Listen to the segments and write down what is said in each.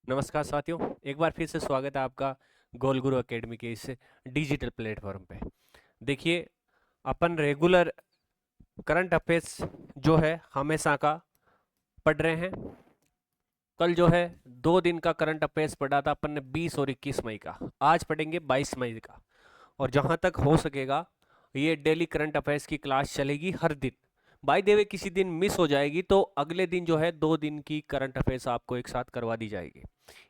नमस्कार साथियों, एक बार फिर से स्वागत है आपका गोल गुरु एकेडमी के इस डिजिटल प्लेटफॉर्म पे। देखिए, अपन रेगुलर करंट अफेयर्स जो है हमेशा का पढ़ रहे हैं। कल जो है 2 दिन का करंट अफेयर्स पढ़ा था अपन ने, 20 और 21 मई का। आज पढ़ेंगे 22 मई का। और जहां तक हो सकेगा ये डेली करंट अफेयर्स की क्लास चलेगी हर दिन। बाय द वे किसी दिन मिस हो जाएगी तो अगले दिन जो है 2 दिन की करंट अफेयर्स आपको एक साथ करवा दी जाएगी।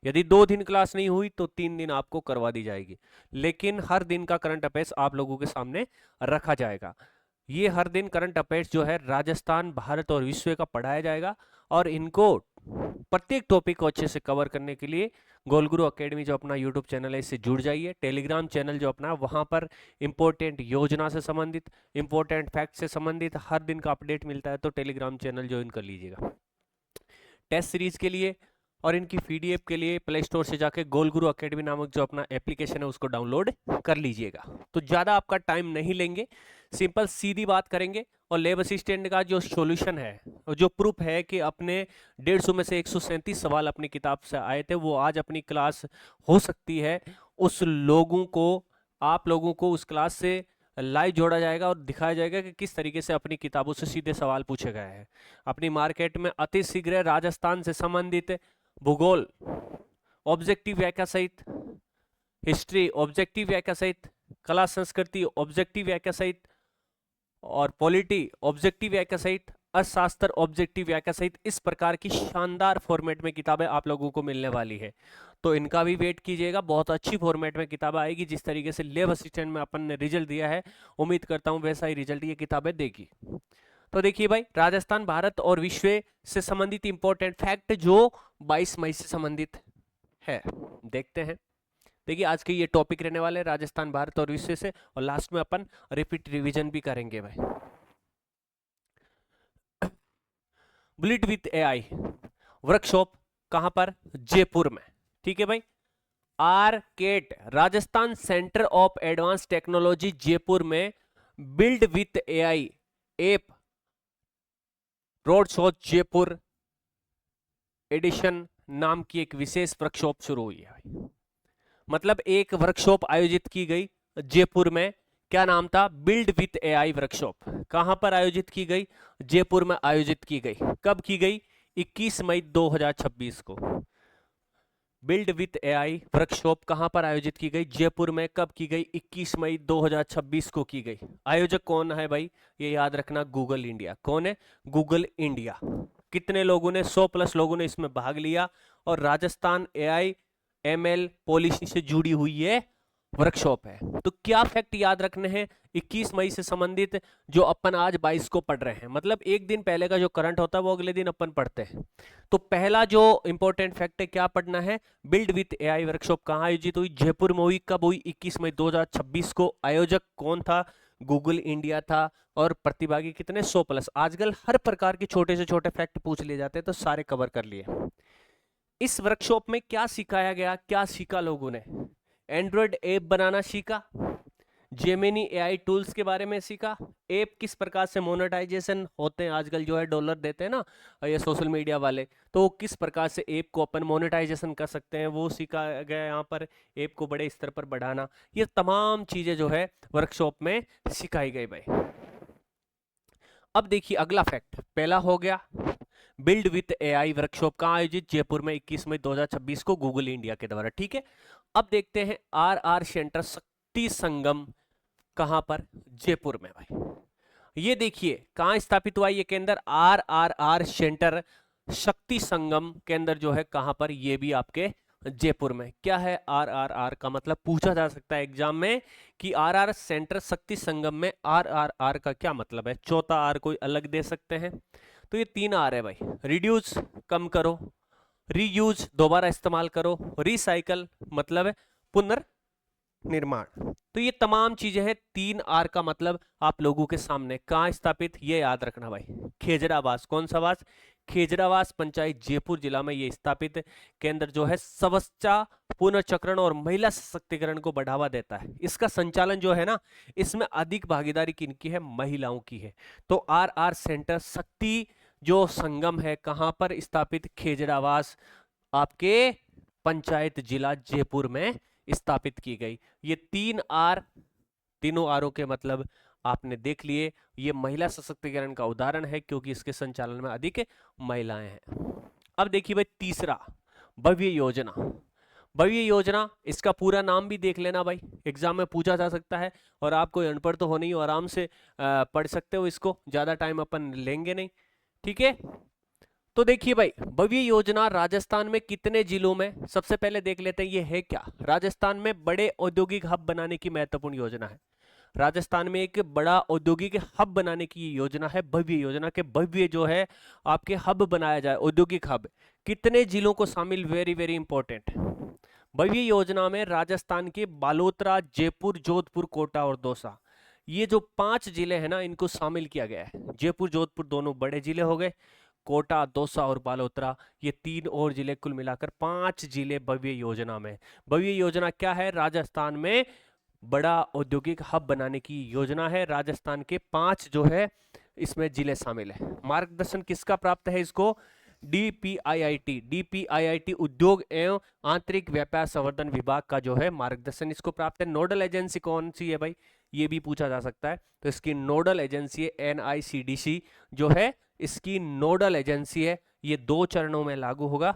यदि 2 दिन क्लास नहीं हुई तो 3 दिन आपको करवा दी जाएगी, लेकिन हर दिन का करंट अफेयर्स आप लोगों के सामने रखा जाएगा। ये हर दिन करंट अफेयर्स जो है राजस्थान, भारत और विश्व का पढ़ाया जाएगा। और इनको प्रत्येक टॉपिक को अच्छे से कवर करने के लिए गोलगुरु एकेडमी जो अपना यूट्यूब चैनल है इससे जुड़ जाइए। टेलीग्राम चैनल जो अपना वहां पर इंपॉर्टेंट योजना से संबंधित, इंपॉर्टेंट फैक्ट से संबंधित हर दिन का अपडेट मिलता है, तो टेलीग्राम चैनल ज्वाइन कर लीजिएगा। टेस्ट सीरीज के लिए और इनकी पीडीएफ के लिए प्ले स्टोर से जाके गोल गुरु एकेडमी नामक जो अपना एप्लीकेशन है उसको डाउनलोड कर लीजिएगा। तो ज़्यादा आपका टाइम नहीं लेंगे, सिंपल सीधी बात करेंगे। और लैब असिस्टेंट का जो सॉल्यूशन है, जो प्रूफ है कि अपने 150 में से 137 सवाल अपनी किताब से आए थे, वो आज अपनी क्लास हो सकती है। उस लोगों को, आप लोगों को उस क्लास से लाइव जोड़ा जाएगा और दिखाया जाएगा कि किस तरीके से अपनी किताबों से सीधे सवाल पूछे गए हैं। अपनी मार्केट में अति शीघ्र राजस्थान से संबंधित भूगोल ऑब्जेक्टिव व्याख्या सहित, हिस्ट्री ऑब्जेक्टिव व्याख्या सहित, कला संस्कृति ऑब्जेक्टिव व्याख्या सहित, और पॉलिटी ऑब्जेक्टिव व्याख्या सहित, अर्थशास्त्र ऑब्जेक्टिव व्याख्या सहित इस प्रकार की शानदार फॉर्मेट में किताबें आप लोगों को मिलने वाली है। तो इनका भी वेट कीजिएगा, बहुत अच्छी फॉर्मेट में किताब आएगी। जिस तरीके से लैब असिस्टेंट में अपन ने रिजल्ट दिया है, उम्मीद करता हूं वैसा ही रिजल्ट ये किताबें देगी। तो देखिए भाई, राजस्थान, भारत और विश्व से संबंधित इंपॉर्टेंट फैक्ट जो 22 मई से संबंधित है, देखते हैं। देखिए, आज के ये टॉपिक रहने वाले राजस्थान, भारत और विश्व से, और लास्ट में अपन रिपीट रिवीजन भी करेंगे भाई। बुलेट विथ एआई वर्कशॉप कहां पर? जयपुर में। ठीक है भाई। आरकेट Rajasthan centre of advance technology Jaipur में build with AI app roadshow Jaipur edition नाम की एक विशेष वर्कशॉप शुरू हुई है। मतलब एक वर्कशॉप आयोजित की गई जयपुर में। क्या नाम था? Build with AI workshop. कहां पर आयोजित की गई? जयपुर में आयोजित की गई। कब की गई? 21 मई 2026 को। बिल्ड विथ एआई वर्कशॉप कहां पर आयोजित की गई? जयपुर में। कब की गई? 21 मई 2026 को की गई। आयोजक कौन है भाई? ये याद रखना, गूगल इंडिया। कौन है? Google India. कितने लोगों ने? 100+ लोगों ने इसमें भाग लिया। और राजस्थान एआई एमएल पॉलिसी से जुड़ी हुई ये वर्कशॉप है। तो क्या फैक्ट याद रखने हैं 21 मई से संबंधित, जो अपन आज 22 को पढ़ रहे हैं? मतलब एक दिन पहले का जो करंट होता है वो अगले दिन अपन पढ़ते हैं। तो पहला जो इंपॉर्टेंट फैक्ट है, क्या पढ़ना है? बिल्ड विथ एआई वर्कशॉप कहां आयोजित हुई? जयपुर में हुई। कब हुई? 21 मई 2026 को। आयोजक कौन था? गूगल इंडिया था। और प्रतिभागी कितने? 100+। आजकल हर प्रकार के छोटे से छोटे फैक्ट पूछ लिए जाते हैं, तो सारे कवर कर लिए। इस वर्कशॉप में क्या सिखाया गया? क्या सीखा लोगों ने? एंड्रॉयड ऐप बनाना सीखा, जेमिनी एआई टूल्स के बारे में सीखा, ऐप किस प्रकार से मोनेटाइजेशन होते हैं, आजकल जो है डॉलर देते हैं ना ये सोशल मीडिया वाले, तो किस प्रकार से ऐप को अपन मोनेटाइजेशन कर सकते हैं वो सीखा गया यहाँ पर। ऐप को बड़े स्तर पर बढ़ाना, ये तमाम चीजें जो है वर्कशॉप में सिखाई गई भाई। अब देखिए अगला फैक्ट, पहला हो गया बिल्ड विथ एआई वर्कशॉप कहां आयोजित? जयपुर में 21 मई 2026 को गूगल इंडिया के द्वारा। ठीक है। अब देखते हैं आरआर सेंटर शक्ति संगम कहां पर? जयपुर में भाई। ये देखिए कहां स्थापित हुआ ये केंद्र? आरआर सेंटर शक्ति संगम केंद्र जो है कहां पर? ये भी आपके जयपुर में। क्या है आरआर का मतलब? पूछा जा सकता है एग्जाम में कि आरआर सेंटर शक्ति संगम में आरआर का क्या मतलब है? चौथा आर कोई अलग दे सकते हैं। तो ये 3 आर है भाई। रिड्यूस कम करो, रीयूज दोबारा इस्तेमाल करो, रिसाइकल मतलब है पुनर्निर्माण। तो ये तमाम चीजें हैं। 3 आर का मतलब आप लोगों के सामने। कहां स्थापित? ये याद रखना भाई, खेजरावास। कौन सा वास? खेजरावास पंचायत जयपुर जिला में ये स्थापित केंद्र जो है समस्या पुनर्चक्रण और महिला सशक्तिकरण को बढ़ावा देता है। इसका संचालन जो है ना, इसमें अधिक भागीदारी किनकी है? महिलाओं की है। तो आरआर सेंटर शक्ति जो संगम है कहां पर स्थापित? खेजरावास आपके पंचायत जिला जयपुर में स्थापित की गई। ये तीनों आरों के मतलब आपने देख लिए। ये महिला सशक्तिकरण का उदाहरण है क्योंकि इसके संचालन में अधिक महिलाएं हैं। अब देखिए भाई तीसरा, भव्य योजना। भव्य योजना, इसका पूरा नाम भी देख लेना भाई, एग्जाम में पूछा जा सकता है और आप कोई अनपढ़ तो हो नहीं, आराम से पढ़ सकते हो इसको, ज्यादा टाइम अपन लेंगे नहीं, ठीक है। तो देखिए भाई, भव्य योजना राजस्थान में कितने जिलों में, सबसे पहले देख लेते हैं ये है क्या। राजस्थान में बड़े औद्योगिक हब बनाने की महत्वपूर्ण योजना है। राजस्थान में एक बड़ा औद्योगिक हब बनाने की योजना है भव्य योजना के। भव्य जो है आपके हब बनाया जाए, औद्योगिक हब, कितने जिलों को शामिल, वेरी वेरी इंपॉर्टेंट। भव्य योजना में राजस्थान के बालोतरा, जयपुर, जोधपुर, कोटा और दौसा, ये जो 5 जिले हैं ना, इनको शामिल किया गया है। जयपुर जोधपुर दोनों बड़े जिले हो गए, कोटा, दौसा और बालोतरा ये 3 और जिले, कुल मिलाकर 5 जिले भव्य योजना में। भव्य योजना क्या है, राजस्थान में बड़ा औद्योगिक हब बनाने की योजना है। राजस्थान के 5 जो है इसमें जिले शामिल है। मार्गदर्शन किसका प्राप्त है इसको, डीपीआईआईटी उद्योग एवं आंतरिक व्यापार संवर्धन विभाग का जो है मार्गदर्शन इसको प्राप्त है। नोडल एजेंसी कौन सी है भाई, ये भी पूछा जा सकता है, तो इसकी नोडल एजेंसी है एनआईसीडीसी जो है, इसकी नोडल एजेंसी है। ये 2 चरणों में लागू होगा।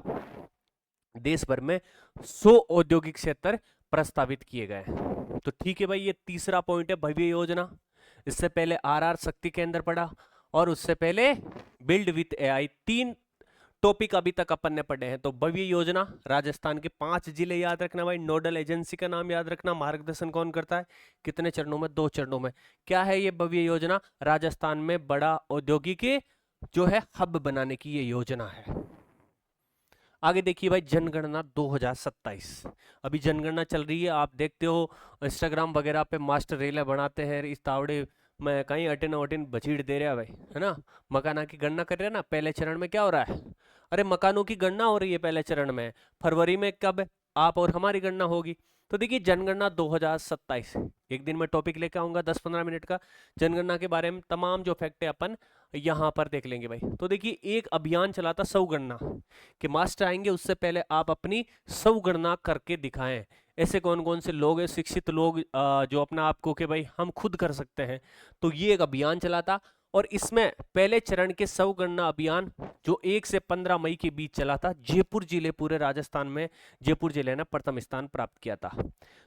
देश भर में 100 औद्योगिक क्षेत्र प्रस्तावित किए गए हैं। तो ठीक है भाई, ये तीसरा पॉइंट है भव्य योजना। इससे पहले आरआर शक्ति केंद्र पढ़ा और उससे पहले बिल्ड विथ एआई, 3 टॉपिक अभी तक अपन ने पढ़े हैं। तो भव्य योजना राजस्थान के 5 जिले याद रखना भाई, नोडल एजेंसी का नाम याद रखना, मार्गदर्शन कौन करता है, कितने चरणों में, 2 चरणों में। क्या है ये भव्य योजना, राजस्थान में बड़ा औद्योगिक जो है हब बनाने की ये योजना है। आगे देखिए भाई, जनगणना 2027, अभी जनगणना चल रही है। आप देखते हो इंस्टाग्राम वगैरह पे मास्टर रीलें बनाते हैं, इस तावड़े में कहीं अटेन बचीड़ दे रहा है भाई, है ना, मकाना की गणना कर रहे हैं ना। पहले चरण में क्या हो रहा है, अरे मकानों की गणना हो रही है पहले चरण में, फरवरी में कब आप और हमारी गणना होगी। तो देखिए जनगणना 2027, एक दिन में टॉपिक लेकर आऊंगा 10-15 मिनट का, जनगणना के बारे में तमाम जो फैक्ट है अपन यहाँ पर देख लेंगे भाई। तो देखिए एक अभियान चला था सौगणना के, मास्टर आएंगे उससे पहले आप अपनी सौगणना करके दिखाएं। ऐसे कौन कौन से लोग हैं, शिक्षित लोग जो अपना आपको कि भाई हम खुद कर सकते हैं, तो ये एक अभियान चला था। और इसमें पहले चरण के सौगणना अभियान जो 1 से 15 मई के बीच चला था, जयपुर जिले, पूरे राजस्थान में जयपुर जिले ने प्रथम स्थान प्राप्त किया था।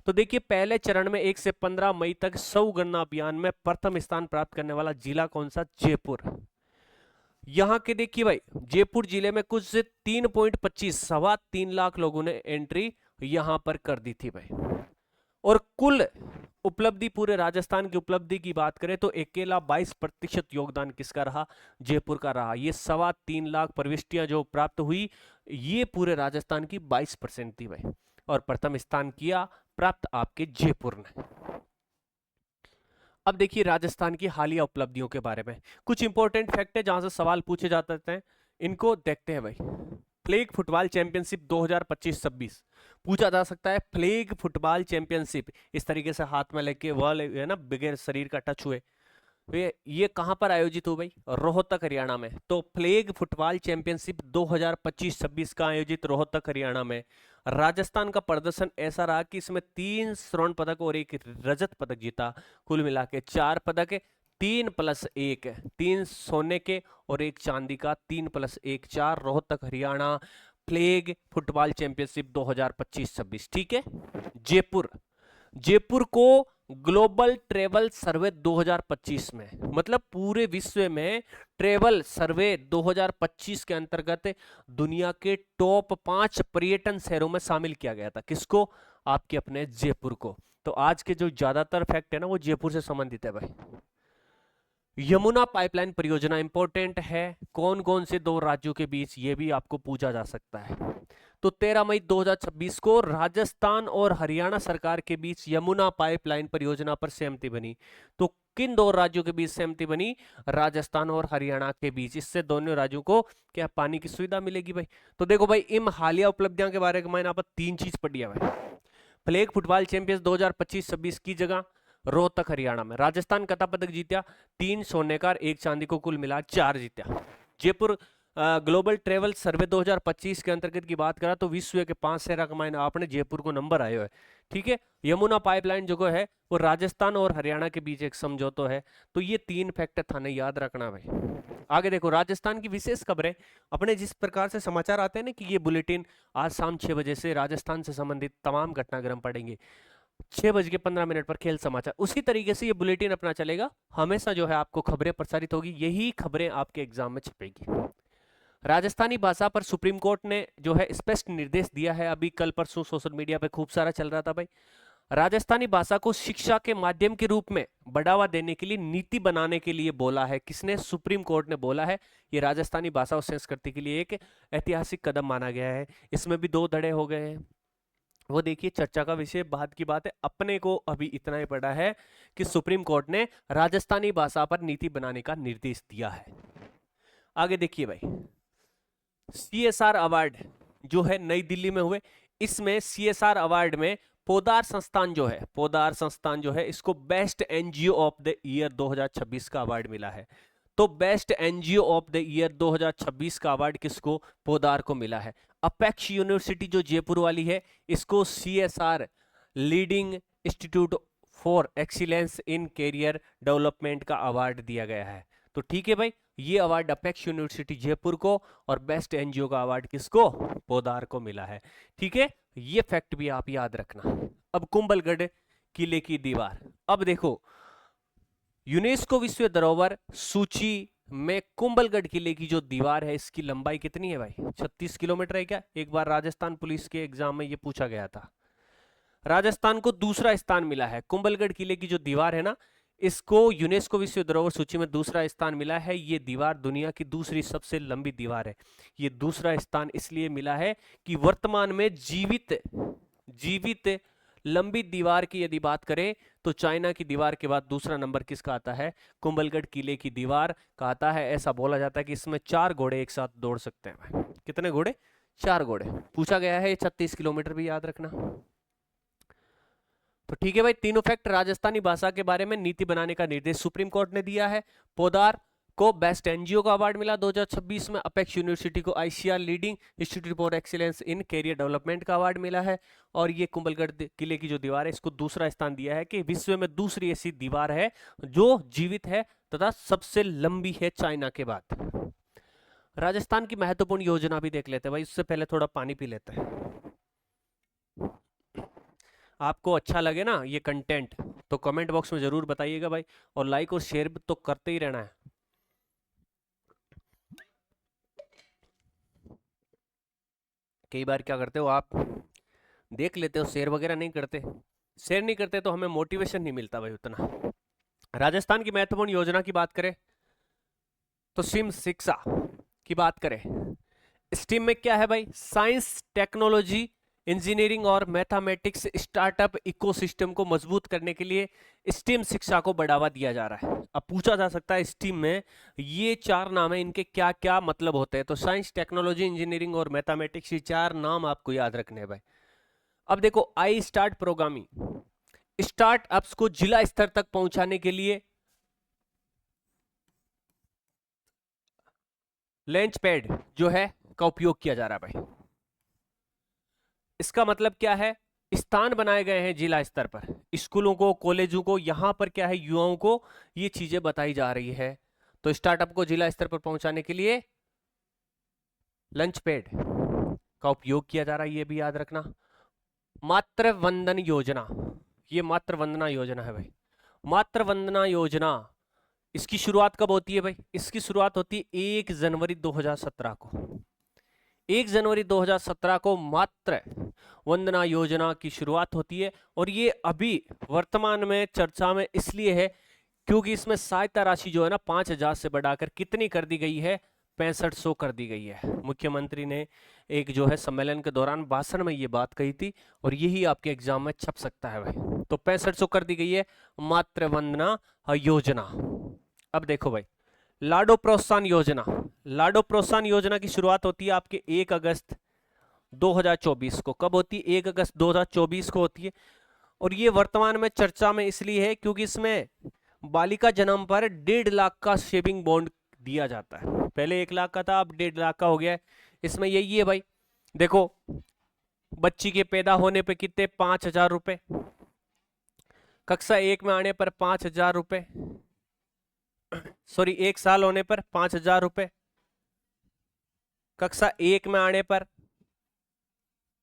तो देखिए पहले चरण में 1 से 15 मई तक सौगणना अभियान में प्रथम स्थान प्राप्त करने वाला जिला कौन सा, जयपुर। यहाँ के देखिए भाई, जयपुर जिले में कुछ से 3.25 3.25 लाख लोगों ने एंट्री यहाँ पर कर दी थी भाई। और कुल उपलब्धि, पूरे राजस्थान की उपलब्धि की बात करें तो अकेला 22% योगदान किसका रहा, जयपुर का रहा। ये 3.25 लाख प्रविष्टियां जो प्राप्त हुई, ये पूरे राजस्थान की 22% थी भाई, और प्रथम स्थान किया प्राप्त आपके जयपुर ने। अब देखिए राजस्थान की हालिया उपलब्धियों के बारे में कुछ इंपॉर्टेंट फैक्ट है जहां से सवाल पूछे जाते हैं, इनको देखते हैं भाई। फ्लैग फुटबॉल चैंपियनशिप 2025-26 पूछा जा सकता है। फ्लैग फुटबॉल चैंपियनशिप, इस तरीके से हाथ में लेके वॉल है ना, बगैर शरीर का टच हुए, ये कहां पर आयोजित हो भाई, रोहतक हरियाणा में। तो फ्लैग फुटबॉल चैंपियनशिप 2025-26 का आयोजित रोहतक हरियाणा में। राजस्थान का प्रदर्शन ऐसा रहा कि इसमें 3 स्वर्ण पदक और 1 रजत पदक जीता, कुल मिला के 4 पदक, 3+1, 3 सोने के और 1 चांदी का, 3+1 4, Rohtak Haryana flag football championship 2025-26। ठीक है। जयपुर को ग्लोबल ट्रेवल सर्वे 2025 में, मतलब पूरे विश्व में ट्रेवल सर्वे 2025 के अंतर्गत दुनिया के टॉप 5 पर्यटन शहरों में शामिल किया गया था। किसको, आपके अपने जयपुर को। तो आज के जो ज्यादातर फैक्ट है ना, वो जयपुर से संबंधित है भाई। यमुना पाइपलाइन परियोजना इंपॉर्टेंट है, कौन कौन से 2 राज्यों के बीच, ये भी आपको पूछा जा सकता है। तो 13 मई 2026 को राजस्थान और हरियाणा सरकार के बीच यमुना पाइपलाइन परियोजना पर सहमति बनी। तो किन 2 राज्यों के बीच सहमति बनी, राजस्थान और हरियाणा के बीच। इससे दोनों राज्यों को क्या पानी की सुविधा मिलेगी भाई। तो देखो भाई, इन हालिया उपलब्धियों के बारे में मैंने आप 3 चीज पढ़ी है भाई। फ्लैग फुटबॉल चैंपियंस 2025-26 की जगह रोहतक हरियाणा में। राजस्थान कता पदक जीता, 3 सोने का 1 चांदी को, कुल मिला 4 जीता। जयपुर ग्लोबल ट्रेवल सर्वे 2025 के अंतर्गत की बात करा तो विश्व के 5 शहर का आपने जयपुर को नंबर आयो है। ठीक है, यमुना पाइपलाइन जो है वो राजस्थान और हरियाणा के बीच एक समझौता है। तो ये 3 फैक्ट थाने याद रखना भाई। आगे देखो राजस्थान की विशेष खबरें, अपने जिस प्रकार से समाचार आते हैं ना कि ये बुलेटिन आज शाम 6 बजे से राजस्थान से संबंधित तमाम घटनाक्रम पढ़ेंगे, 6:15 पर खेल समाचार, उसी तरीके से ये बुलेटिन अपना चलेगा। हमेशा जो है आपको खबरें प्रसारित होगी, यही खबरें आपके एग्जाम में छपेगी। राजस्थानी भाषा पर सुप्रीम कोर्ट ने जो है स्पष्ट निर्देश दिया है। अभी कल परसों सोशल मीडिया पे खूब सारा चल रहा था भाई। राजस्थानी भाषा को शिक्षा के माध्यम के रूप में बढ़ावा देने के लिए नीति बनाने के लिए बोला है। किसने? सुप्रीम कोर्ट ने बोला है। ये राजस्थानी भाषा और संस्कृति के लिए एक ऐतिहासिक कदम माना गया है। इसमें भी 2 धड़े हो गए हैं, वो देखिए चर्चा का विषय बाद की बात है। अपने को अभी इतना ही पड़ा है कि सुप्रीम कोर्ट ने राजस्थानी भाषा पर नीति बनाने का निर्देश दिया है। आगे देखिए भाई, CSR अवार्ड जो है नई दिल्ली में हुए, इसमें CSR अवार्ड में पोदार संस्थान जो है इसको best NGO of the year 2026 का अवार्ड मिला है। तो best NGO of the year 2026 का अवार्ड किसको? पोदार को मिला है। अपेक्स यूनिवर्सिटी जो जयपुर वाली है, इसको CSR leading institute for excellence in career development का अवार्ड दिया गया है। तो ठीक है भाई, ये अवार्ड अपेक्स यूनिवर्सिटी जयपुर को और बेस्ट एनजीओ का अवार्ड किसको? पोदार को मिला है। ठीक है, ये फैक्ट भी आप याद रखना। अब कुंभलगढ़ किले की दीवार, अब देखो यूनेस्को विश्व धरोहर सूची में कुंभलगढ़ किले की जो दीवार है इसकी लंबाई कितनी है भाई? 36 किलोमीटर है क्या? एक बार राजस्थान पुलिस के एग्जाम में ये पूछा गया था। राजस्थान को दूसरा स्थान मिला है। कुंभलगढ़ किले की जो दीवार है ना, इसको यूनेस्को विश्व धरोहर सूची में दूसरा स्थान मिला है। ये दीवार दुनिया की दूसरी सबसे लंबी दीवार है। ये दूसरा स्थान इसलिए मिला है कि वर्तमान में जीवित लंबी दीवार की यदि बात करें तो चाइना की दीवार के बाद दूसरा नंबर किसका आता है? कुंभलगढ़ किले की दीवार का आता है। ऐसा बोला जाता है कि इसमें 4 घोड़े एक साथ दौड़ सकते हैं। कितने घोड़े? 4 घोड़े पूछा गया है। 36 किलोमीटर भी याद रखना। तो ठीक है भाई, तीनों फैक्ट राजस्थानी भाषा के बारे में नीति बनाने का निर्देश सुप्रीम कोर्ट ने दिया है। पोदार को बेस्ट एनजीओ का अवार्ड मिला 2026 में। अपेक्स यूनिवर्सिटी को ICR leading institute for excellence in career development का अवार्ड मिला है। और ये कुंभलगढ़ किले की जो दीवार है इसको दूसरा स्थान दिया है कि विश्व में दूसरी ऐसी दीवार है जो जीवित है तथा सबसे लंबी है चाइना के बाद। राजस्थान की महत्वपूर्ण योजना भी देख लेते हैं भाई, उससे पहले थोड़ा पानी पी लेते हैं। आपको अच्छा लगे ना ये कंटेंट तो कमेंट बॉक्स में जरूर बताइएगा भाई, और लाइक और शेयर तो करते ही रहना है। कई बार क्या करते हो आप, देख लेते हो शेयर वगैरह नहीं करते। शेयर नहीं करते तो हमें मोटिवेशन नहीं मिलता भाई उतना। राजस्थान की महत्वपूर्ण योजना की बात करें तो स्ट्रीम शिक्षा की बात करें, स्ट्रीम में क्या है भाई? साइंस, टेक्नोलॉजी, इंजीनियरिंग और मैथमेटिक्स स्टार्टअप इकोसिस्टम को मजबूत करने के लिए स्टीम शिक्षा को बढ़ावा दिया जा रहा है। अब पूछा जा सकता है स्टीम में ये 4 नाम है, इनके क्या क्या मतलब होते हैं? तो साइंस, टेक्नोलॉजी, इंजीनियरिंग और मैथमेटिक्स, ये 4 नाम आपको याद रखने हैं भाई। अब देखो आई स्टार्ट प्रोग्रामिंग, स्टार्टअप्स को जिला स्तर तक पहुंचाने के लिए लॉन्च पैड जो है का उपयोग किया जा रहा है भाई। इसका मतलब क्या है? स्थान बनाए गए हैं जिला स्तर पर, स्कूलों को, कॉलेजों को, यहां पर क्या है युवाओं को ये चीजें बताई जा रही है। तो स्टार्टअप को जिला स्तर पर पहुंचाने के लिए लॉन्च पैड का उपयोग किया जा रहा है, ये भी याद रखना। मातृ वंदन योजना, ये मातृ वंदना योजना है भाई। मातृ वंदना योजना, इसकी शुरुआत कब होती है भाई? इसकी शुरुआत होती है 1 जनवरी 2017 को। 1 जनवरी 2017 को मातृ वंदना योजना की शुरुआत होती है। और ये अभी वर्तमान में चर्चा में इसलिए है क्योंकि इसमें सहायता राशि जो है ना 5000 से बढ़ाकर कितनी कर दी गई है? 6500 कर दी गई है। मुख्यमंत्री ने एक जो है सम्मेलन के दौरान भाषण में ये बात कही थी और यही आपके एग्जाम में छप सकता है भाई। तो 6500 कर दी गई है मातृ वंदना योजना। अब देखो भाई, लाडो प्रोत्साहन योजना, लाडो प्रोत्साहन योजना की शुरुआत होती है आपके 1 अगस्त 2024 को। कब होती है? 1 अगस्त 2024 को होती है। और ये वर्तमान में चर्चा में इसलिए है क्योंकि इसमें बालिका जन्म पर 1.5 लाख का सेविंग बॉन्ड दिया जाता है। पहले 1 लाख का था, अब 1.5 लाख का हो गया है। इसमें यही है भाई, देखो बच्ची के पैदा होने पे कितने, 5,000 रुपए, कक्षा 1 में आने पर 5,000 रुपए, सॉरी 1 साल होने पर 5,000 रुपए, कक्षा 1 में आने पर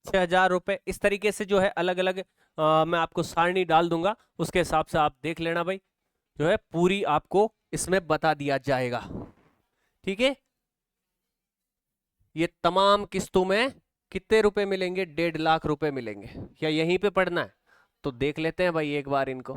6,000 रुपए। इस तरीके से जो है अलग अलग मैं आपको सारणी डाल दूंगा, उसके हिसाब से आप देख लेना भाई, जो है पूरी आपको इसमें बता दिया जाएगा। ठीक है, ये तमाम किस्तों में कितने रुपए मिलेंगे, 1.5 लाख रुपए मिलेंगे। क्या यहीं पे पढ़ना है? तो देख लेते हैं भाई एक बार इनको।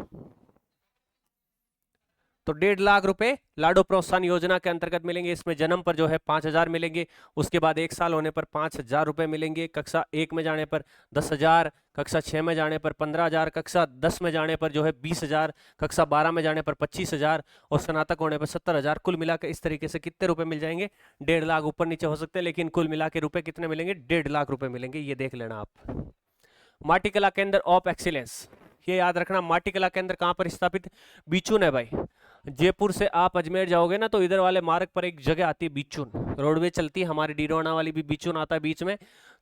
तो 1.5 लाख रुपए लाडो प्रोत्साहन योजना के अंतर्गत मिलेंगे। इसमें जन्म पर जो है 5,000 मिलेंगे, उसके बाद 1 साल होने पर 5,000 रुपए मिलेंगे, कक्षा 1 में जाने पर 10,000, कक्षा 6 में जाने पर 15,000, कक्षा 10 में जाने पर जो है 20,000, कक्षा 12 में जाने पर 25,000 और स्नातक होने पर 70,000। कुल मिलाकर इस तरीके से कितने रुपए मिल जाएंगे, 1.5 लाख। ऊपर नीचे हो सकते हैं लेकिन कुल मिला के रुपए कितने मिलेंगे, 1.5 लाख रुपए मिलेंगे। ये देख लेना आप। माटी कला केंद्र ऑफ एक्सीलेंस, ये याद रखना, माटी कला केंद्र कहां पर स्थापित, बीचून है भाई। जयपुर से आप अजमेर जाओगे ना तो इधर वाले मार्ग पर एक जगह आती है बीचून, रोडवे चलती है हमारी डीरोना वाली भी बीचून आता है बीच में।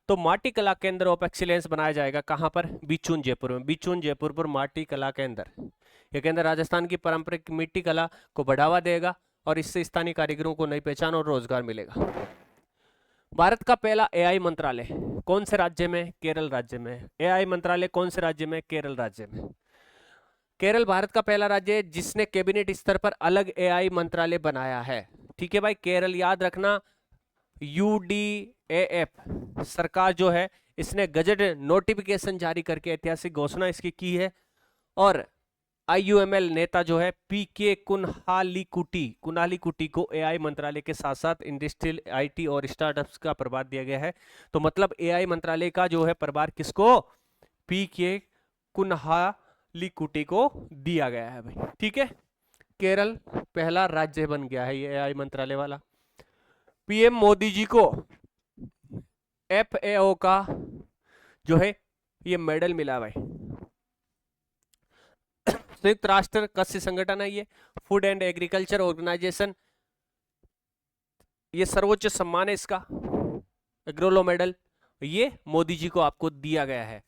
तो माटी कला केंद्र ऑफ एक्सीलेंस बनाया जाएगा कहां पर, बीचून जयपुर में। बीचून जयपुर पर माटी कला केंद्र, यह केंद्र राजस्थान की पारंपरिक मिट्टी कला को बढ़ावा देगा और इससे स्थानीय कारीगरों को नई पहचान और रोजगार मिलेगा। भारत का पहला एआई मंत्रालय कौन से राज्य में, केरल राज्य में। एआई मंत्रालय कौन से राज्य में, केरल राज्य में। केरल भारत का पहला राज्य है जिसने कैबिनेट स्तर पर अलग एआई मंत्रालय बनाया है। ठीक है भाई, केरल याद रखना। यूडीएएफ सरकार जो है इसने गजट नोटिफिकेशन जारी करके ऐतिहासिक घोषणा इसकी की है। और आईयूएमएल नेता जो है पीके कुणालिकुटी को एआई मंत्रालय के साथ साथ इंडस्ट्रियल, आईटी और स्टार्टअप्स का प्रभार दिया गया है। तो मतलब एआई मंत्रालय का जो है प्रभार किसको, पीके कुणालिकुटी को दिया गया है भाई। ठीक है, केरल पहला राज्य बन गया है ये एआई मंत्रालय वाला। पीएम मोदी जी को एफएओ का जो है ये मेडल मिला भाई। संयुक्त राष्ट्र कृषि संगठन है ये, फूड एंड एग्रीकल्चर ऑर्गेनाइजेशन, ये सर्वोच्च सम्मान है इसका, एग्रोलो मेडल, ये मोदी जी को आपको दिया गया है।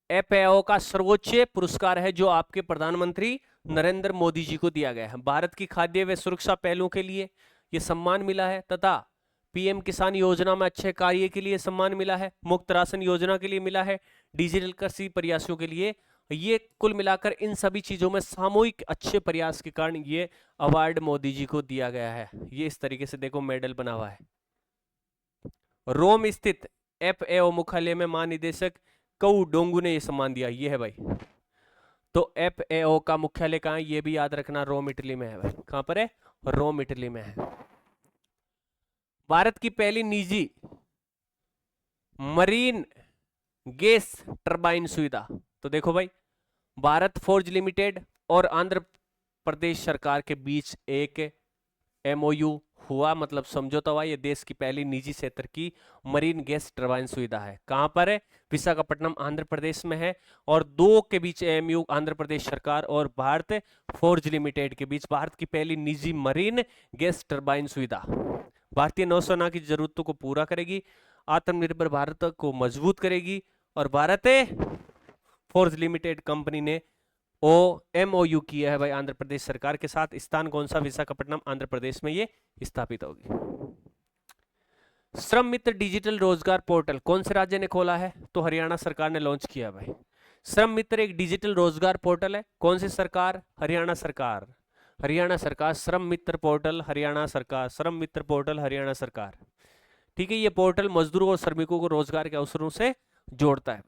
एफएओ का सर्वोच्च पुरस्कार है जो आपके प्रधानमंत्री नरेंद्र मोदी जी को दिया गया है। भारत की खाद्य व सुरक्षा पहलों के लिए ये सम्मान मिला है, तथा पीएम किसान योजना में अच्छे कार्य के लिए सम्मान मिला है, मुफ्त राशन योजना के लिए मिला है, डिजिटल कृषि प्रयासों के लिए। ये कुल मिलाकर इन सभी चीजों में सामूहिक अच्छे प्रयास के कारण ये अवार्ड मोदी जी को दिया गया है। ये इस तरीके से देखो मेडल बना हुआ है। रोम स्थित एफएओ मुख्यालय में महानिदेशक कऊ डोंगू ने ये सम्मान दिया, ये है भाई। तो एफएओ का मुख्यालय कहाँ है, ये भी याद रखना, रोम इटली में है भाई। कहां पर है, रोम इटली में है। भारत की पहली निजी मरीन गैस टरबाइन सुविधा, तो देखो भाई, भारत फोर्ज लिमिटेड और आंध्र प्रदेश सरकार के बीच एक एमओयू हुआ, मतलब समझौता हुआ। ये देश की पहली निजी क्षेत्र की मरीन गैस टरबाइन सुविधा है। कहां पर है, विशाखापट्टनम आंध्र प्रदेश में है। और दो के बीच एमओयू, आंध्र प्रदेश सरकार और भारत फोर्ज लिमिटेड के बीच, भारत की पहली निजी मरीन गैस टरबाइन सुविधा भारतीय नौसेना की जरूरतों को पूरा करेगी, आत्मनिर्भर भारत को मजबूत करेगी। और भारत फोर्ज लिमिटेड कंपनी ने एमओयू किया है भाई आंध्र प्रदेश सरकार के साथ। स्थान कौन सा, विशाखापट्टनम आंध्र प्रदेश में ये स्थापित होगी। श्रम मित्र डिजिटल रोजगार पोर्टल कौन से राज्य ने खोला है, तो हरियाणा सरकार ने लॉन्च किया भाई। श्रम मित्र एक डिजिटल रोजगार पोर्टल है, कौन सी सरकार, हरियाणा सरकार। हरियाणा सरकार, श्रम मित्र पोर्टल हरियाणा सरकार, श्रम मित्र पोर्टल हरियाणा सरकार। ठीक है, ये पोर्टल मजदूरों और श्रमिकों को रोजगार के अवसरों से जोड़ता है।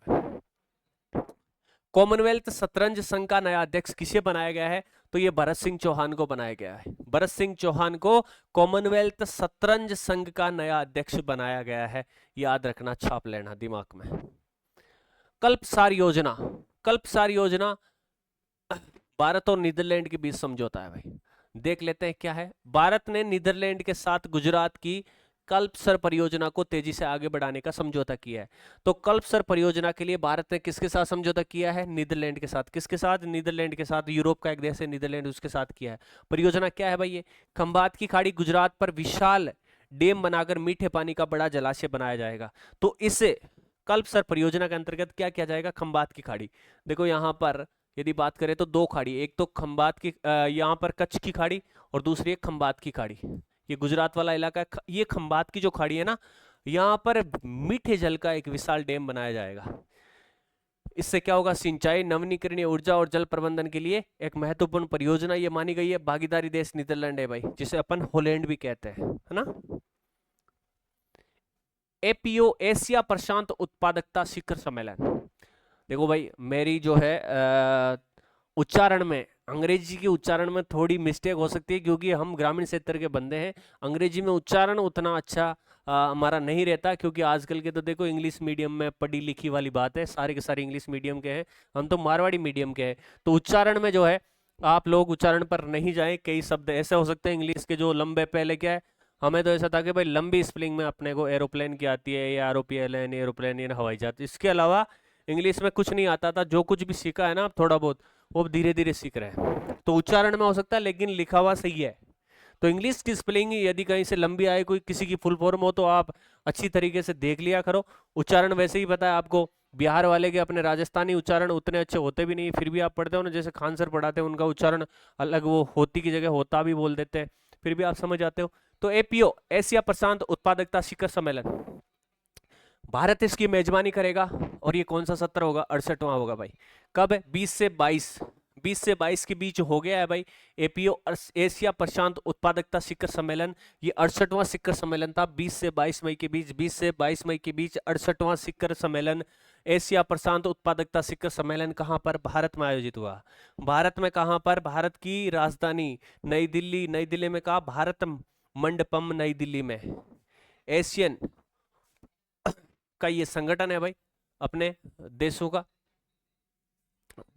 कॉमनवेल्थ शतरंज संघ का नया अध्यक्ष किसे बनाया गया है, तो ये भरत सिंह चौहान को बनाया गया है। भरत सिंह चौहान को कॉमनवेल्थ शतरंज संघ का नया अध्यक्ष बनाया गया है, याद रखना, छाप लेना दिमाग में। कल्पसार योजना, कल्पसार योजना भारत और नीदरलैंड के बीच समझौता है भाई। देख लेते हैं क्या है। भारत ने नीदरलैंड के साथ गुजरात की कल्पसर परियोजना को तेजी से आगे बढ़ाने का समझौता किया है। तो कल्पसर परियोजना के लिए भारत ने किसके साथ समझौता किया है? नीदरलैंड के साथ। किसके साथ? नीदरलैंड के साथ। यूरोप का एक देश है नीदरलैंड, उसके साथ किया है। परियोजना क्या है भाई? ये खंबात की खाड़ी गुजरात पर विशाल डैम बनाकर मीठे पानी का बड़ा जलाशय बनाया जाएगा। तो इसे कल्पसर परियोजना के अंतर्गत क्या किया जाएगा? खंबात की खाड़ी। देखो यहाँ पर यदि बात करें तो दो खाड़ी, एक तो खंबात की यहाँ पर कच्छ की खाड़ी और दूसरी एक खंबात की खाड़ी। ये गुजरात वाला इलाका है। ये खंबात की जो खाड़ी है ना, यहाँ पर मीठे जल का एक विशाल डैम बनाया जाएगा। इससे क्या होगा? सिंचाई, नवीनीकरणीय ऊर्जा और जल प्रबंधन के लिए एक महत्वपूर्ण परियोजना ये मानी गई है। भागीदारी देश नीदरलैंड है भाई, जिसे अपन होलैंड भी कहते हैं, है ना। एपीओ एशिया प्रशांत उत्पादकता शिखर सम्मेलन। देखो भाई, मेरी जो है उच्चारण में, अंग्रेजी के उच्चारण में थोड़ी मिस्टेक हो सकती है, क्योंकि हम ग्रामीण क्षेत्र के बंदे हैं। अंग्रेजी में उच्चारण उतना अच्छा हमारा नहीं रहता, क्योंकि आजकल के तो देखो इंग्लिश मीडियम में पढ़ी लिखी वाली बात है, सारे के सारे इंग्लिश मीडियम के हैं, हम तो मारवाड़ी मीडियम के हैं। तो उच्चारण में जो है आप लोग उच्चारण पर नहीं जाएं। कई शब्द ऐसे हो सकते हैं इंग्लिश के जो लंबे, पहले क्या है, हमें तो ऐसा था कि भाई लंबी स्पेलिंग में अपने को एरोप्लेन की आती है, या आरओपीएलएन, एरोप्लेन या हवाई जहाज। इसके अलावा इंग्लिश में कुछ नहीं आता था। जो कुछ भी सीखा है ना थोड़ा बहुत, वो धीरे धीरे सीख रहे हैं। तो उच्चारण में हो सकता है, लेकिन लिखा हुआ सही है। तो इंग्लिश की स्पेलिंग यदि कहीं से लंबी आए, कोई किसी की फुल फॉर्म हो, तो आप अच्छी तरीके से देख लिया करो। उच्चारण वैसे ही पता है आपको, बिहार वाले के अपने राजस्थानी उच्चारण उतने अच्छे होते भी नहीं, फिर भी आप पढ़ते हो ना, जैसे खान सर पढ़ाते हैं, उनका उच्चारण अलग, वो होती की जगह होता भी बोल देते हैं, फिर भी आप समझ जाते हो। तो एपीओ एशिया प्रशांत उत्पादकता शिखर सम्मेलन, भारत इसकी मेजबानी करेगा। और ये कौन सा सत्र होगा? 68वां होगा भाई। कब है? 20 से 22 के बीच हो गया है भाई। एपीओ एशिया प्रशांत उत्पादकता शिखर सम्मेलन, ये 68वां शिखर सम्मेलन था। 20 से 22 मई के बीच, 20 से 22 मई के बीच 68वां शिखर सम्मेलन, एशिया प्रशांत उत्पादकता शिखर सम्मेलन कहां पर? भारत में आयोजित हुआ। भारत में कहां पर? भारत की राजधानी नई दिल्ली। नई दिल्ली में कहा? भारत मंडपम नई दिल्ली में। एशियन का ये संगठन है भाई, अपने देशों का।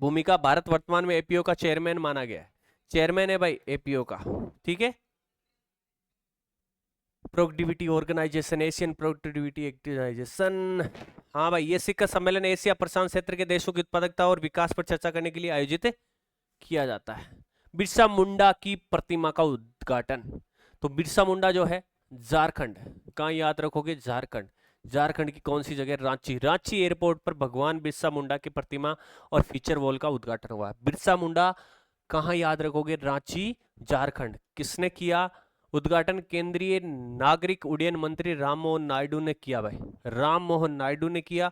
भूमिका, भारत वर्तमान में एपीओ का चेयरमैन माना गया है। चेयरमैन है भाई एपीओ का, ठीक है। Productivity organisation, Asian productivity organisation. हाँ भाई, ये शिखर सम्मेलन एशिया प्रशांत क्षेत्र के देशों की उत्पादकता और विकास पर चर्चा करने के लिए आयोजित किया जाता है। बिरसा मुंडा की प्रतिमा का उद्घाटन। तो बिरसा मुंडा जो है झारखंड, कहाँ याद रखोगे? झारखंड। झारखंड की कौन सी जगह? रांची। रांची एयरपोर्ट पर भगवान बिरसा मुंडा की प्रतिमा और फीचर वॉल का उद्घाटन हुआ। बिरसा मुंडा कहाँ याद रखोगे? रांची, झारखंड। किसने किया उद्घाटन? केंद्रीय नागरिक उड्डयन मंत्री राम मोहन नायडू ने किया भाई, राम मोहन नायडू ने किया।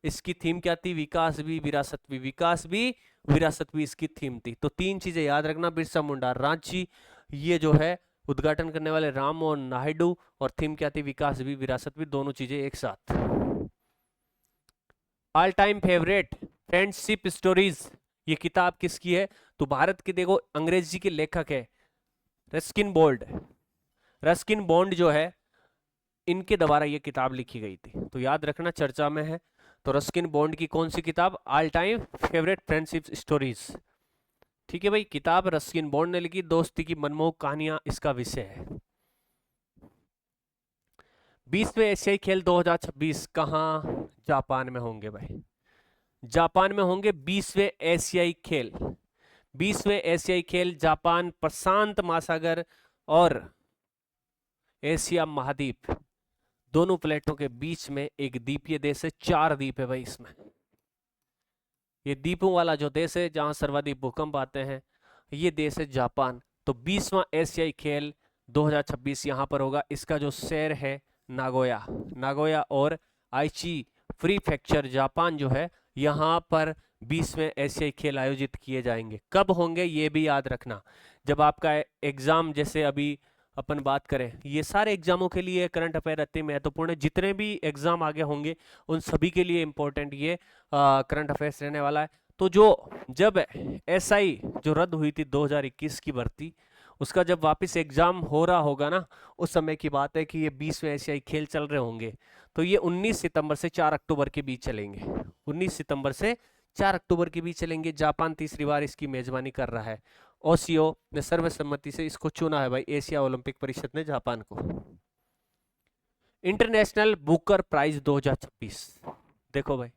इसकी थीम क्या थी? विकास भी विरासत भी, विकास भी विरासत भी इसकी थीम थी। तो तीन चीजें याद रखना, बिरसा मुंडा, रांची, ये जो है उद्घाटन करने वाले राम मोहन नायडू, और थीम क्या थी? विकास भी विरासत भी, दोनों चीजें एक साथ। All time favourite friendship stories, ये किताब किसकी है? तो भारत के देखो अंग्रेजी के लेखक है रस्किन बॉन्ड। रस्किन बॉन्ड जो है, इनके द्वारा ये किताब लिखी गई थी, तो याद रखना, चर्चा में है। तो रस्किन बॉन्ड की कौन सी किताब? All time favourite friendship stories, ठीक है भाई। किताब रस्किन बॉन्ड ने लिखी, दोस्ती की मनमोहक कहानियां इसका विषय है। 20वें एशियाई खेल 2026 कहां? जापान में होंगे भाई, जापान में होंगे 20वें एशियाई खेल। 20वें एशियाई खेल जापान, प्रशांत महासागर और एशिया महाद्वीप, दोनों प्लेटों के बीच में एक द्वीपीय देश है। 4 द्वीप है भाई इसमें। ये द्वीपों वाला जो देश है, जहां सर्वाधिक भूकंप आते हैं, ये देश है जापान। तो 20वां एशियाई खेल 2026 यहां पर होगा। इसका जो शहर है नागोया, नागोया और आइची प्रीफेक्चर, जापान जो है, यहाँ पर 20वें एशियाई खेल आयोजित किए जाएंगे। कब होंगे ये भी याद रखना, जब आपका एग्जाम, जैसे अभी अपन बात करें, ये सारे एग्जामों के लिए करंट अफेयर अति महत्वपूर्ण है। जितने भी एग्जाम आगे होंगे उन सभी के लिए इंपॉर्टेंट ये करंट अफेयर्स रहने वाला है। तो जब एसआई जो रद्द हुई थी 2021 की भर्ती, उसका जब वापस एग्जाम हो रहा होगा ना, उस समय की बात है कि ये 20वें एशियाई खेल चल रहे होंगे। तो ये 19 सितंबर से 4 अक्टूबर के बीच चलेंगे। 19 सितंबर से 4 अक्टूबर के बीच चलेंगे। जापान तीसरी बार इसकी मेजबानी कर रहा है। ओसीओ ने सर्वसम्मति से इसको चुना है भाई, एशिया ओलंपिक परिषद ने जापान को। International Booker prize 2026। देखो भाई,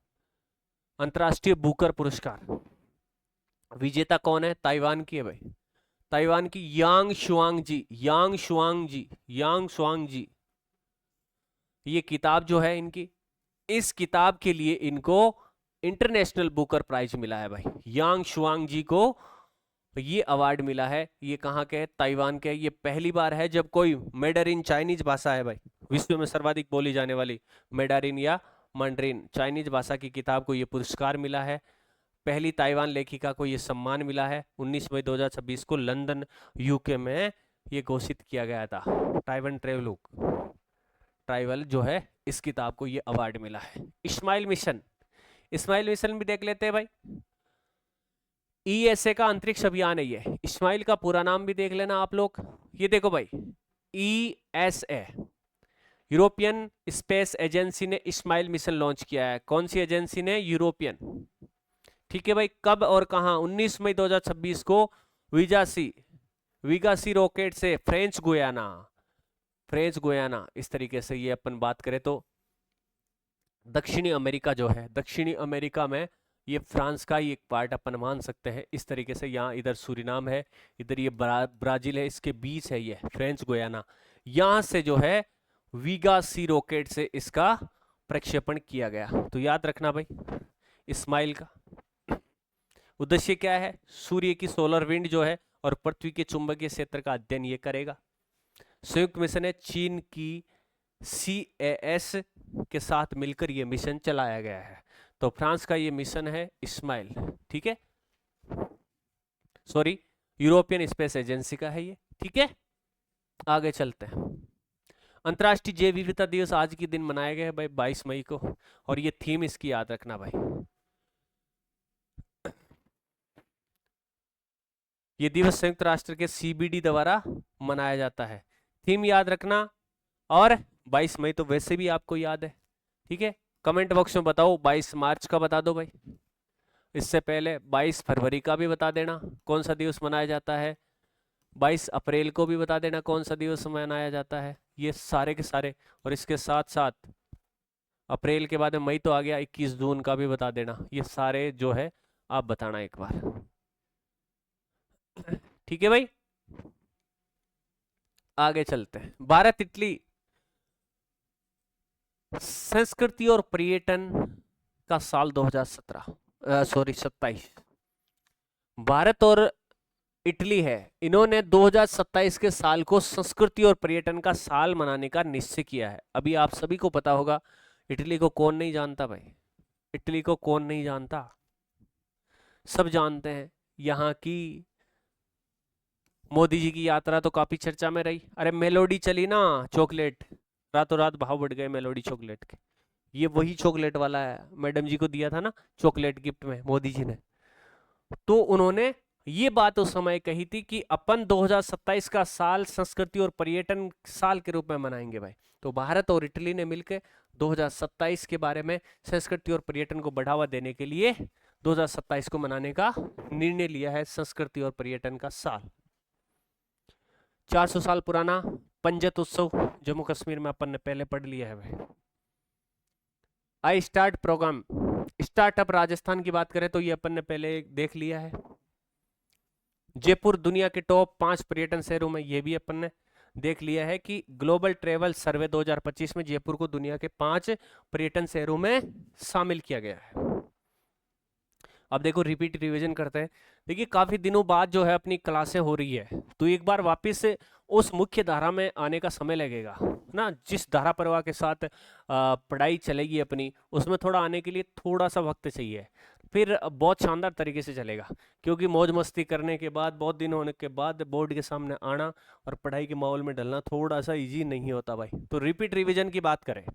अंतरराष्ट्रीय बुकर पुरस्कार विजेता कौन है? ताइवान की है भाई, ताइवान की यांग शुआंग जी, यांग शुआंग जी, यांग शुआंग जी। ये किताब जो है इनकी, इस किताब के लिए इनको इंटरनेशनल बुकर प्राइज मिला है भाई। यांग शुआंग जी को ये अवार्ड मिला है। ये कहाँ के है? ताइवान के। ये पहली बार है जब कोई मैंडरिन चाइनीज भाषा है भाई, विश्व में सर्वाधिक बोली जाने वाली मैंडरिन या मंडरिन चाइनीज भाषा की किताब को ये पुरस्कार मिला है। पहली ताइवान लेखिका को ये सम्मान मिला है। 19 मई 2026 को लंदन यूके में ये घोषित किया गया था। ताइवान ट्राइवल जो है, इस किताब को ये अवार्ड मिला है। इस्माइल मिशन, इस्माइल मिशन भी देख लेते हैं भाई। ईएसए का अंतरिक्ष अभियान है ये। इस्माइल का पूरा नाम भी देख लेना आप लोग। ये देखो भाई, ईएसए, यूरोपियन स्पेस एजेंसी ने इस्माइल मिशन लॉन्च किया है। कौन सी एजेंसी ने? यूरोपियन। ठीक है भाई। कब और कहां? 19 मई 2026 को विगासी रॉकेट से फ्रेंच गुयाना, इस तरीके से ये अपन बात करें तो दक्षिणी अमेरिका जो है, दक्षिणी अमेरिका में ये फ्रांस का ही एक पार्ट अपन मान सकते हैं। इस तरीके से यहाँ इधर सूरीनाम है, इधर ये ब्राजील है, इसके बीच है ये फ्रेंच गुयाना। यहाँ से जो है विगासी रॉकेट से इसका प्रक्षेपण किया गया। तो याद रखना भाई, इस्माइल का उद्देश्य क्या है? सूर्य की सोलर विंड जो है और पृथ्वी के चुंबकीय क्षेत्र का अध्ययन ये करेगा। संयुक्त मिशन है चीन की CAS के साथ मिलकर ये मिशन चलाया गया है। तो फ्रांस का ये मिशन है इस्माइल, ठीक है, सॉरी, यूरोपियन स्पेस एजेंसी का है ये, ठीक है। आगे चलते हैं। अंतर्राष्ट्रीय जैव विविधता दिवस आज के दिन मनाया गया है भाई, 22 मई को, और ये थीम इसकी याद रखना भाई। ये दिवस संयुक्त राष्ट्र के CBD द्वारा मनाया जाता है। थीम याद रखना, और 22 मई तो वैसे भी आपको याद है, ठीक है। कमेंट बॉक्स में बताओ 22 मार्च का बता दो भाई। इससे पहले 22 फरवरी का भी बता देना कौन सा दिवस मनाया जाता है। 22 अप्रैल को भी बता देना कौन सा दिवस मनाया जाता है। ये सारे के सारे, और इसके साथ साथ अप्रैल के बाद में मई तो आ गया, 21 जून का भी बता देना। ये सारे जो है आप बताना एक बार, ठीक है भाई। आगे चलते हैं। भारत इटली संस्कृति और पर्यटन का साल 27। भारत और इटली है, इन्होंने 2027 के साल को संस्कृति और पर्यटन का साल मनाने का निश्चय किया है। अभी आप सभी को पता होगा, इटली को कौन नहीं जानता भाई? इटली को कौन नहीं जानता? सब जानते हैं। यहाँ की मोदी जी की यात्रा तो काफी चर्चा में रही। अरे मेलोडी चली ना, चॉकलेट, रातों रात भाव बढ़ गए मेलोडी चॉकलेट के। ये वही चॉकलेट वाला है, मैडम जी को दिया था ना चॉकलेट गिफ्ट में मोदी जी ने। तो उन्होंने ये बात उस समय कही थी कि अपन 2027 का साल संस्कृति और पर्यटन साल के रूप में मनाएंगे भाई। तो भारत और इटली ने मिलकर 2027 के बारे में संस्कृति और पर्यटन को बढ़ावा देने के लिए 2027 को मनाने का निर्णय लिया है, संस्कृति और पर्यटन का साल। 400 साल पुराना पंजत उत्सव जम्मू कश्मीर में अपन ने पहले पढ़ लिया है भाई। I start programme, startup Rajasthan की बात करें तो ये अपन ने पहले देख लिया है। जयपुर दुनिया के टॉप 5 पर्यटन शहरों में, ये भी अपन ने देख लिया है कि ग्लोबल ट्रेवल सर्वे 2025 में जयपुर को दुनिया के 5 पर्यटन शहरों में शामिल किया गया है। अब देखो रिपीट रिवीजन करते हैं। देखिए काफी दिनों बाद जो है अपनी क्लासें हो रही है, तो एक बार वापस से उस मुख्य धारा में आने का समय लगेगा ना। जिस धारा प्रवाह के साथ पढ़ाई चलेगी अपनी, उसमें थोड़ा आने के लिए थोड़ा सा वक्त चाहिए, फिर बहुत शानदार तरीके से चलेगा। क्योंकि मौज मस्ती करने के बाद, बहुत दिन होने के बाद बोर्ड के सामने आना और पढ़ाई के माहौल में ढलना थोड़ा सा इजी नहीं होता भाई। तो रिपीट रिवीजन की बात करें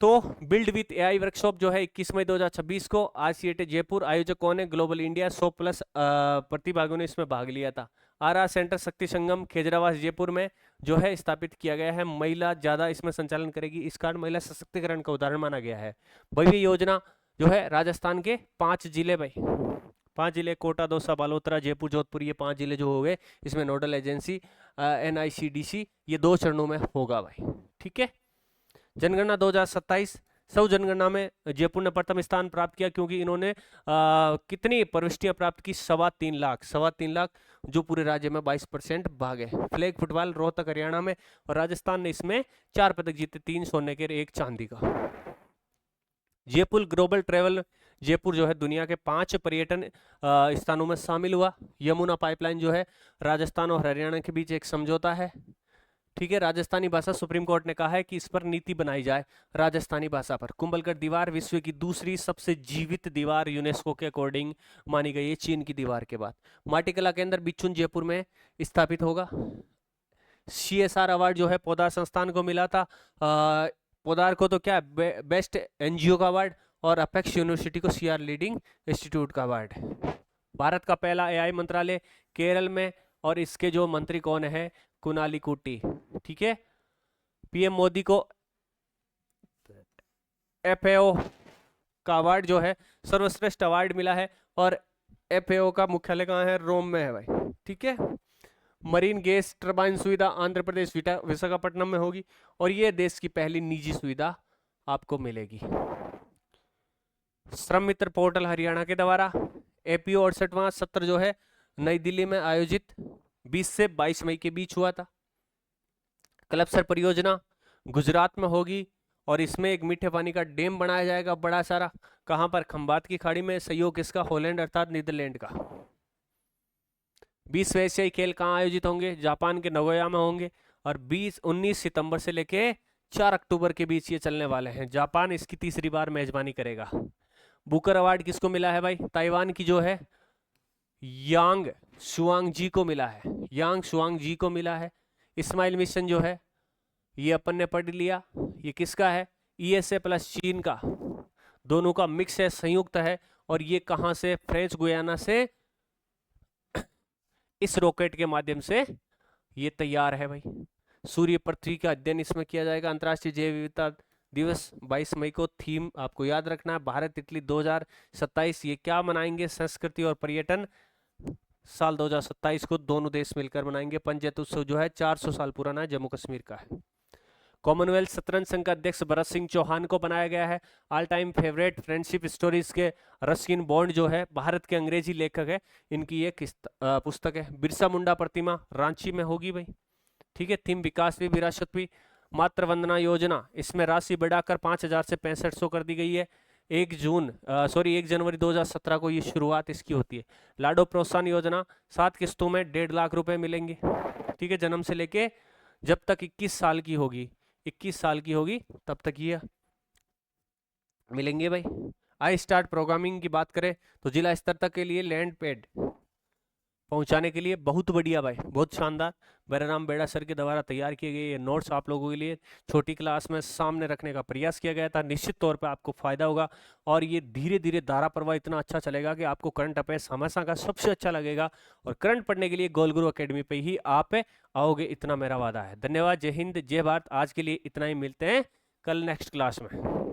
तो बिल्ड विथ AI वर्कशॉप जो है 21 मई 2026 को RCET जयपुर, आयोजक कौन है? Global India. 100+ प्रतिभागियों ने इसमें भाग लिया था। RR सेंटर शक्ति संगम खेजरावास जयपुर में जो है स्थापित किया गया है। महिला ज्यादा इसमें संचालन करेगी, इस कारण महिला सशक्तिकरण का उदाहरण माना गया है। भव्य योजना जो है राजस्थान के 5 जिले भाई, 5 जिले कोटा, दौसा, बालोतरा, जयपुर, जोधपुर, ये 5 जिले जो हो गए, इसमें नोडल एजेंसी NICDC, ये 2 चरणों में होगा भाई। ठीक है। जनगणना 2027, सब जनगणना में जयपुर ने प्रथम स्थान प्राप्त किया, क्योंकि इन्होंने कितनी प्रविष्टियां प्राप्त की, 3.25 लाख, जो पूरे राज्य में 22% भाग है। फ्लैग फुटबॉल रोहतक हरियाणा में, और राजस्थान ने इसमें 4 पदक जीते, 3 सोने के 1 चांदी का। जयपुर ग्लोबल ट्रेवल, जयपुर जो है दुनिया के 5 पर्यटन स्थानों में शामिल हुआ। यमुना पाइपलाइन जो है राजस्थान और हरियाणा के बीच एक समझौता है। ठीक है। राजस्थानी भाषा, सुप्रीम कोर्ट ने कहा है कि इस पर नीति बनाई जाए राजस्थानी भाषा पर। कुंभलगढ़ दीवार विश्व की दूसरी सबसे जीवित दीवार यूनेस्को के अकॉर्डिंग मानी गई है, चीन की दीवार के बाद। माटी कला केंद्र बिच्छुन जयपुर में स्थापित होगा। CSR अवार्ड जो है पोदार संस्थान को मिला था। पोदार को तो क्या बेस्ट NGO का अवार्ड, और अपेक्स यूनिवर्सिटी को CR लीडिंग इंस्टीट्यूट का अवार्ड। भारत का पहला AI मंत्रालय केरल में, और इसके जो मंत्री कौन है, कुनाली कुट्टी। ठीक है। PM मोदी को FAO का अवार्ड जो है सर्वश्रेष्ठ अवार्ड मिला है, और FAO का मुख्यालय कहाँ है, रोम में है भाई। ठीक है। मरीन गैस टरबाइन सुविधा आंध्र प्रदेश विशाखापट्टनम में होगी, और ये देश की पहली निजी सुविधा आपको मिलेगी। श्रम मित्र पोर्टल हरियाणा के द्वारा। APO 68वां सत्र जो है नई दिल्ली में आयोजित 20 से 22 मई के बीच हुआ था। क्लबसर परियोजना गुजरात में होगी, और इसमें एक मीठे पानी का डैम बनाया जाएगा बड़ा सारा। कहां पर, खंबात की खाड़ी में। सहयोग किसका, हॉलैंड अर्थात नीदरलैंड का। 20 एशियाई खेल कहाँ आयोजित होंगे, जापान के नगोया में होंगे, और 19 सितंबर से लेके 4 अक्टूबर के बीच ये चलने वाले हैं। जापान इसकी तीसरी बार मेजबानी करेगा। बुकर अवार्ड किसको मिला है भाई, ताइवान की जो है यांग शुआंग जी को मिला है, यांग शुआंग जी को मिला है। इस्माइल मिशन जो है ये अपन ने पढ़ लिया, ये किसका है, ESA प्लस चीन का, दोनों का मिक्स है, संयुक्त है, और ये कहां से, फ्रेंच गुयाना से इस रॉकेट के माध्यम से ये तैयार है भाई। सूर्य पृथ्वी का अध्ययन इसमें किया जाएगा। अंतर्राष्ट्रीय जैव विविधता दिवस 22 मई को। थीम आपको याद रखना है, भारत इटली 2027। ये क्या मनाएंगे, संस्कृति और पर्यटन। साल 2027 को दोनों देश मिलकर मनाएंगे। पंचायत उत्सव जो है 400 साल पुराना है, जम्मू कश्मीर का है। कॉमनवेल्थ शतरंज संघ का अध्यक्ष भरत सिंह चौहान को बनाया गया है। All time favourite friendship stories के रस्किन बॉन्ड जो है भारत के अंग्रेजी लेखक है, इनकी एक पुस्तक है। बिरसा मुंडा प्रतिमा रांची में होगी भाई। ठीक है। थीम विकास भी विरासत भी। मातृ वंदना योजना, इसमें राशि बढ़ाकर 5000 से 6500 कर दी गई है। 1 जनवरी 2017 को ये शुरुआत इसकी होती है। लाडो प्रोत्साहन योजना 7 किस्तों में 1.5 लाख रुपए मिलेंगे। ठीक है। जन्म से लेके जब तक 21 साल की होगी, 21 साल की होगी तब तक ये मिलेंगे भाई। आई स्टार्ट प्रोग्रामिंग की बात करें तो जिला स्तर तक के लिए लैंड पैड पहुंचाने के लिए बहुत बढ़िया भाई, बहुत शानदार। बलराम बेड़ा सर के द्वारा तैयार किए गए ये नोट्स आप लोगों के लिए छोटी क्लास में सामने रखने का प्रयास किया गया था। निश्चित तौर पे आपको फायदा होगा, और ये धीरे धीरे धारा प्रवाह इतना अच्छा चलेगा कि आपको करंट अफेयर्स हमेशा का सबसे अच्छा लगेगा, और करंट पढ़ने के लिए गोल गुरु अकेडमी पे ही आप आओगे, इतना मेरा वादा है। धन्यवाद। जय हिंद, जय भारत। आज के लिए इतना ही, मिलते हैं कल नेक्स्ट क्लास में।